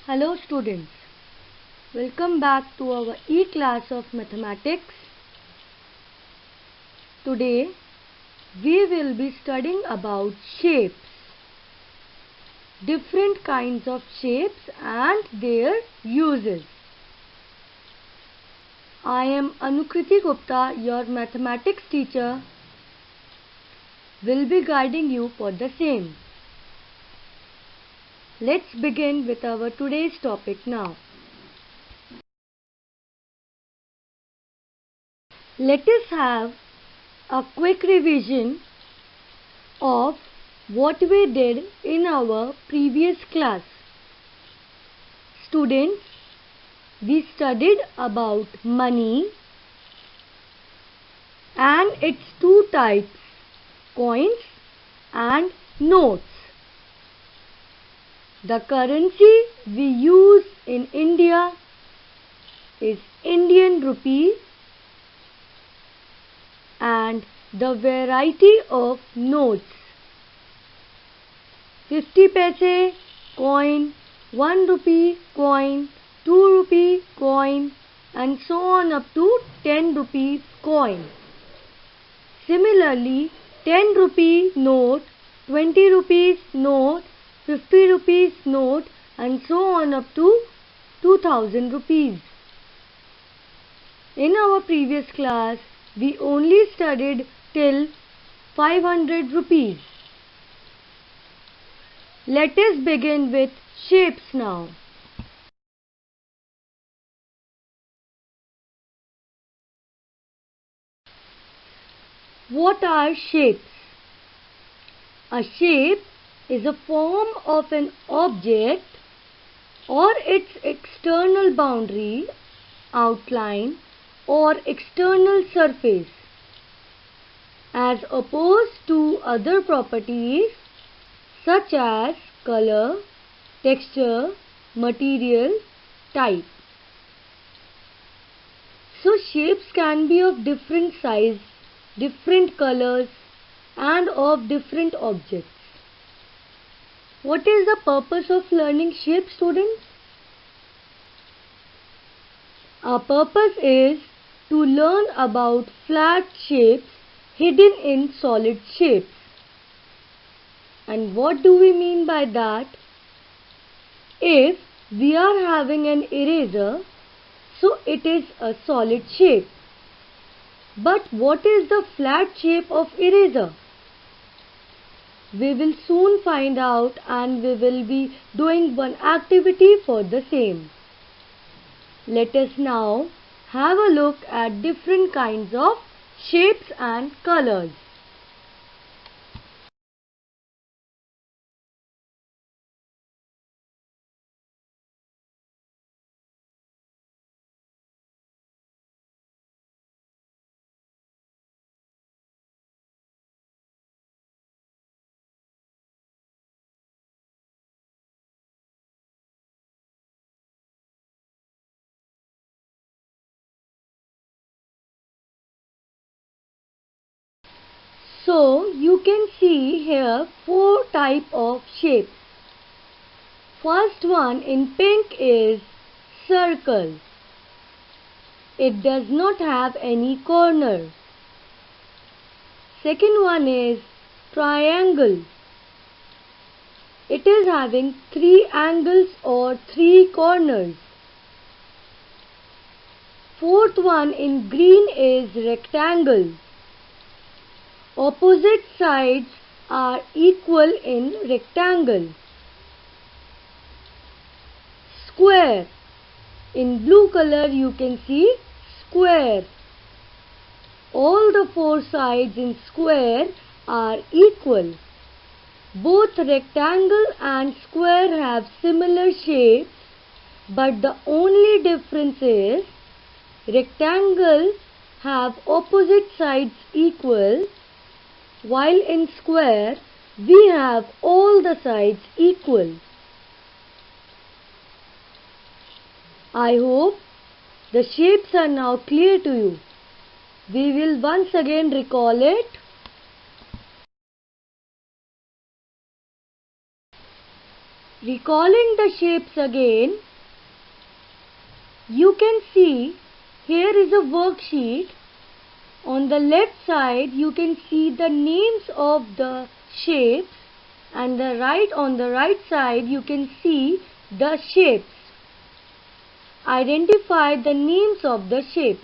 Hello students, welcome back to our e-class of mathematics. Today we will be studying about shapes, different kinds of shapes and their uses. I am Anukriti Gupta, your mathematics teacher, will be guiding you for the same. Let's begin with our today's topic now. Let us have a quick revision of what we did in our previous class. Students, we studied about money and its two types, coins and notes. The currency we use in India is Indian rupee, and the variety of notes, 50 paise coin, 1 rupee coin, 2 rupee coin, and so on up to 10 rupees coin. Similarly, 10 rupee note, 20 rupees note, 50 rupees note, and so on up to 2000 rupees. In our previous class, we only studied till 500 rupees. Let us begin with shapes now. What are shapes? A shape is a form of an object or its external boundary, outline, or external surface, as opposed to other properties such as color, texture, material, type. So shapes can be of different size, different colors, and of different objects. What is the purpose of learning shapes, students? Our purpose is to learn about flat shapes hidden in solid shapes. And what do we mean by that? If we are having an eraser, so it is a solid shape. But what is the flat shape of eraser? We will soon find out, and we will be doing one activity for the same. Let us now have a look at different kinds of shapes and colors. So you can see here 4 types of shapes. First one in pink is circle. It does not have any corner. Second one is triangle. It is having 3 angles or 3 corners. Fourth one in green is rectangle. Opposite sides are equal in rectangle. Square. In blue color you can see square. All the 4 sides in square are equal. Both rectangle and square have similar shapes, but the only difference is rectangle have opposite sides equal, while in square we have all the sides equal. I hope the shapes are now clear to you. We will once again recall it. Recalling the shapes again, you can see here is a worksheet. On the left side you can see the names of the shapes, and on the right side you can see the shapes. Identify the names of the shapes.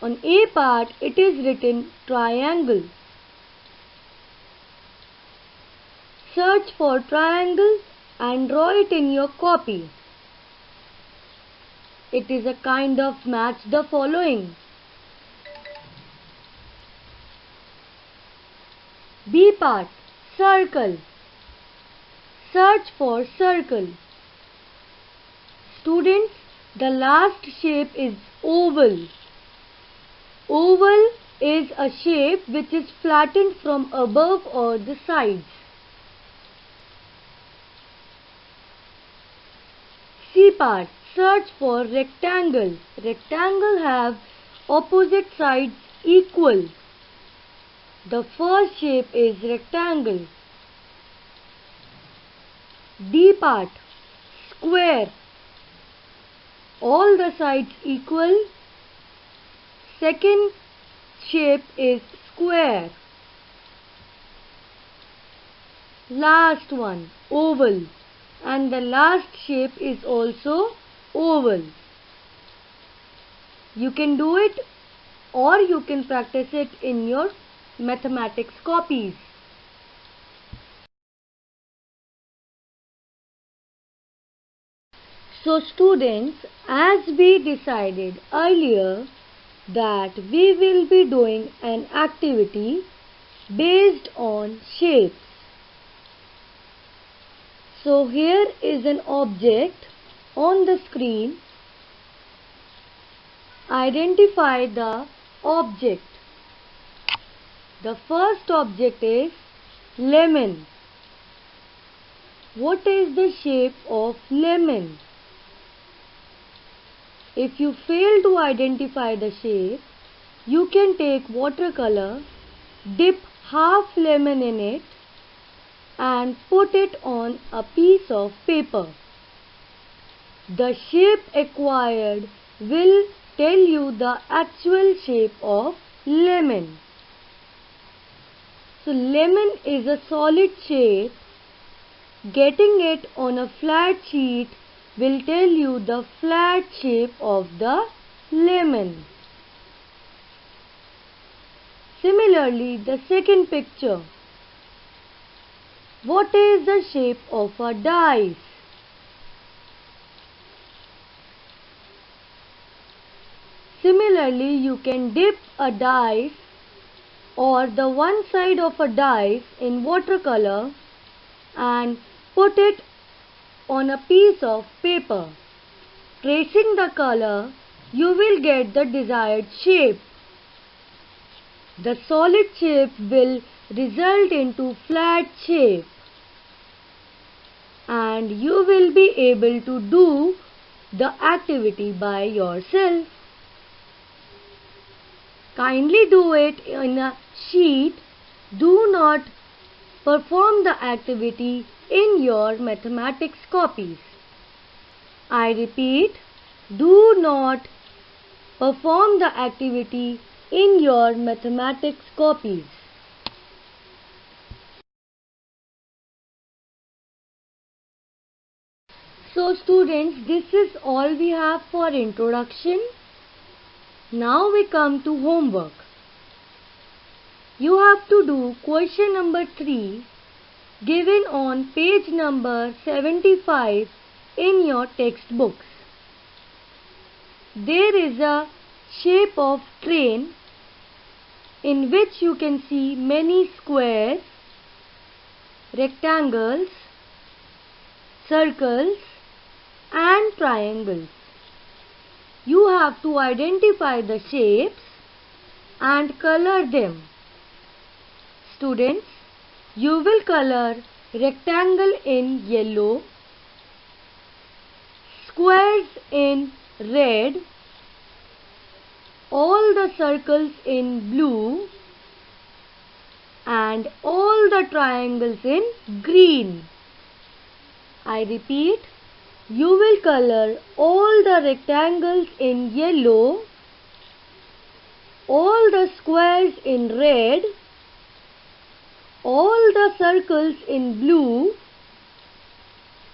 On A part it is written triangle. Search for triangle and draw it in your copy. It is a kind of match the following. B part, circle. Search for circle. Students, the last shape is oval. Oval is a shape which is flattened from above or the sides. C part, search for rectangle. Rectangle have opposite sides equal. The first shape is rectangle. D part, square. All the sides equal. Second shape is square. Last one, oval. And the last shape is also oval. You can do it or you can practice it in your mathematics copies. So students, as we decided earlier that we will be doing an activity based on shapes. So here is an object on the screen. Identify the object. The first object is lemon. What is the shape of lemon? If you fail to identify the shape, you can take watercolor, dip half lemon in it and put it on a piece of paper. The shape acquired will tell you the actual shape of lemon. So lemon is a solid shape. Getting it on a flat sheet will tell you the flat shape of the lemon. Similarly, the second picture. What is the shape of a dice? Similarly, you can dip a dice or the one side of a dice in watercolor and put it on a piece of paper. Tracing the color, you will get the desired shape. The solid shape will result into flat shape and you will be able to do the activity by yourself. Kindly do it in a sheet. Do not perform the activity in your mathematics copies. I repeat, do not perform the activity in your mathematics copies. So students, this is all we have for introduction. Now we come to homework. You have to do question number 3 given on page number 75 in your textbooks. There is a shape of train in which you can see many squares, rectangles, circles and triangles. You have to identify the shapes and color them. Students, you will color rectangle in yellow, squares in red, all the circles in blue and all the triangles in green. I repeat, you will color all the rectangles in yellow, all the squares in red, all the circles in blue,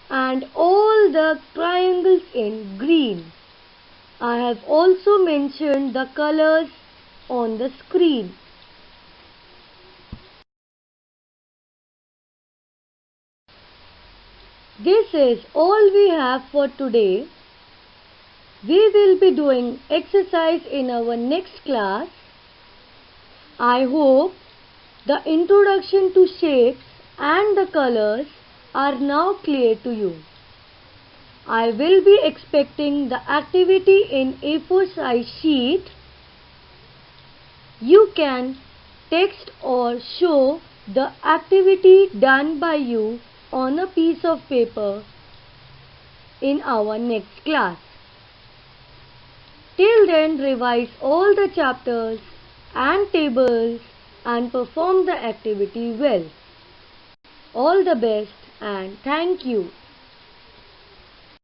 and all the triangles in green. I have also mentioned the colors on the screen. This is all we have for today. We will be doing exercise in our next class. I hope the introduction to shapes and the colors are now clear to you. I will be expecting the activity in A4 size sheet. You can text or show the activity done by you on a piece of paper in our next class. Till then, revise all the chapters and tables and perform the activity well. All the best and thank you.